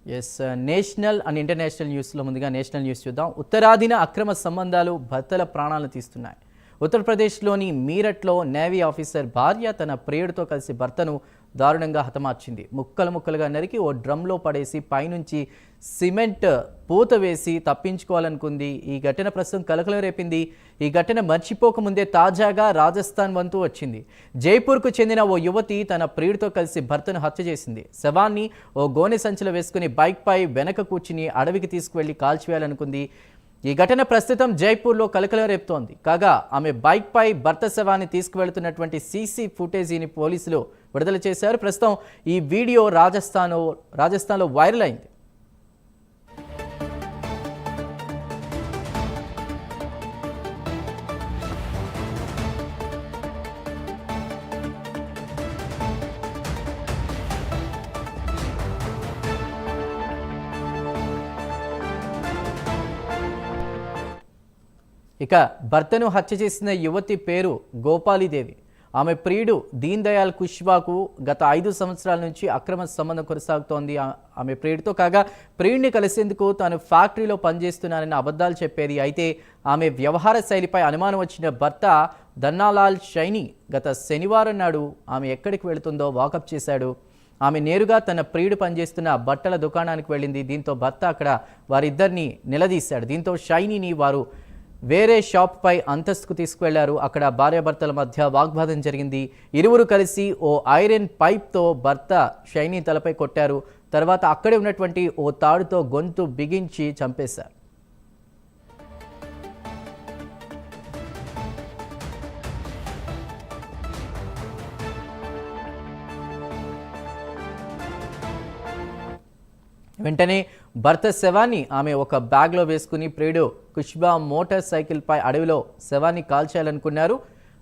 Yes national and international న్యూస్లో ముందుగా national news చూద్దాం. ఉత్తరాదిన అక్రమ సంబంధాలు భర్తల ప్రాణాలను తీస్తున్నాయి. ఉత్తరప్రదేశ్లోని మీరట్లో నేవీ ఆఫీసర్ భార్య తన ప్రియుడితో కలిసి భర్తను దారుణంగా హతమార్చింది. ముక్కలు ముక్కలుగా నరికి ఓ డ్రమ్లో పడేసి పైనుంచి సిమెంట్ పూత వేసి తప్పించుకోవాలనుకుంది. ఈ ఘటన ప్రస్తుతం కలకలం రేపింది. ఈ ఘటన మర్చిపోకముందే తాజాగా రాజస్థాన్ వంతు వచ్చింది. జైపూర్కు చెందిన ఓ యువతి తన ప్రియుడితో కలిసి భర్తను హత్య చేసింది. శవాన్ని ఓ గోనె సంచిలో వేసుకుని బైక్పై వెనక కూర్చుని అడవికి తీసుకువెళ్లి కాల్చివేయాలనుకుంది. ఈ ఘటన ప్రస్తుతం జైపూర్లో కలకలం రేపుతోంది. కాగా ఆమె బైక్పై భర్త శవాన్ని తీసుకువెళ్తున్నటువంటి సీసీ ఫుటేజీని పోలీసులు విడుదల చేశారు. ప్రస్తుతం ఈ వీడియో రాజస్థాన్లో వైరల్ అయింది. ఇక భర్తను హత్య చేసిన యువతి పేరు గోపాలీదేవి. ఆమె ప్రియుడు దీన్ దయాళ్ కుష్వాకు గత 5 సంవత్సరాల నుంచి అక్రమ సంబంధం కొనసాగుతోంది ఆమె ప్రియుడితో. కాగా ప్రియుడిని కలిసేందుకు తాను ఫ్యాక్టరీలో పనిచేస్తున్నానని అబద్ధాలు చెప్పేది. అయితే ఆమె వ్యవహార శైలిపై అనుమానం వచ్చిన భర్త ధన్నాలాల్ షైనీ గత శనివారం నాడు ఆమె ఎక్కడికి వెళుతుందో వాకప్ చేశాడు. ఆమె నేరుగా తన ప్రియుడు పనిచేస్తున్న బట్టల దుకాణానికి వెళ్ళింది. దీంతో భర్త అక్కడ వారిద్దరిని నిలదీశాడు. దీంతో షైనీని వారు వేరే షాప్ పై అంతస్తుకు తీసుకువెళ్లారు. అక్కడ భార్యాభర్తల మధ్య వాగ్వాదం జరిగింది. ఇరువురు కలిసి ఓ ఐరన్ పైప్తో భర్త షైనీ తలపై కొట్టారు. తర్వాత అక్కడే ఉన్నటువంటి ఓ తాడుతో గొంతు బిగించి చంపేశారు. వెంటనే భర్త శవాన్ని ఆమె ఒక బ్యాగ్లో వేసుకుని ప్రియుడు కుష్బా మోటార్ సైకిల్పై అడవిలో శవాన్ని కాల్చేయాలనుకున్నారు.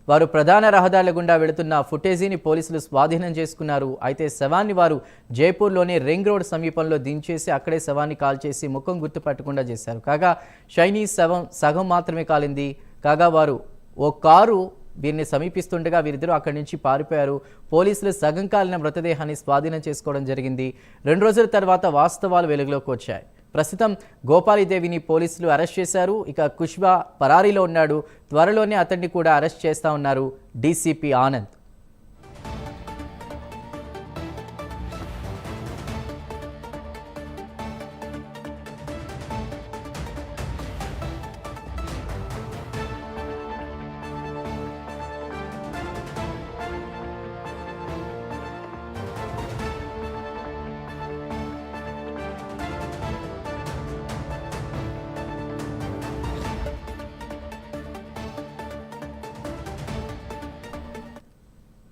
వారు ప్రధాన రహదారుల గుండా వెళుతున్న ఫుటేజీని పోలీసులు స్వాధీనం చేసుకున్నారు. అయితే శవాన్ని వారు జైపూర్లోని రింగ్ రోడ్ సమీపంలో దించేసి అక్కడే శవాన్ని కాల్చేసి ముఖం గుర్తుపట్టకుండా చేశారు. కాగా షైనీ శవం సగం మాత్రమే కాలింది. కాగా వారు ఓ కారు వీరిని సమీపిస్తుండగా వీరిద్దరూ అక్కడి నుంచి పారిపోయారు. పోలీసులు సగం కాలిన మృతదేహాన్ని స్వాధీనం చేసుకోవడం జరిగింది. 2 రోజుల తర్వాత వాస్తవాలు వెలుగులోకి వచ్చాయి. ప్రస్తుతం గోపాలీదేవిని పోలీసులు అరెస్ట్ చేశారు. ఇక కుష్బా పరారీలో ఉన్నాడు. త్వరలోనే అతన్ని కూడా అరెస్ట్ చేస్తా ఉన్నారు డీసీపీ ఆనంద్.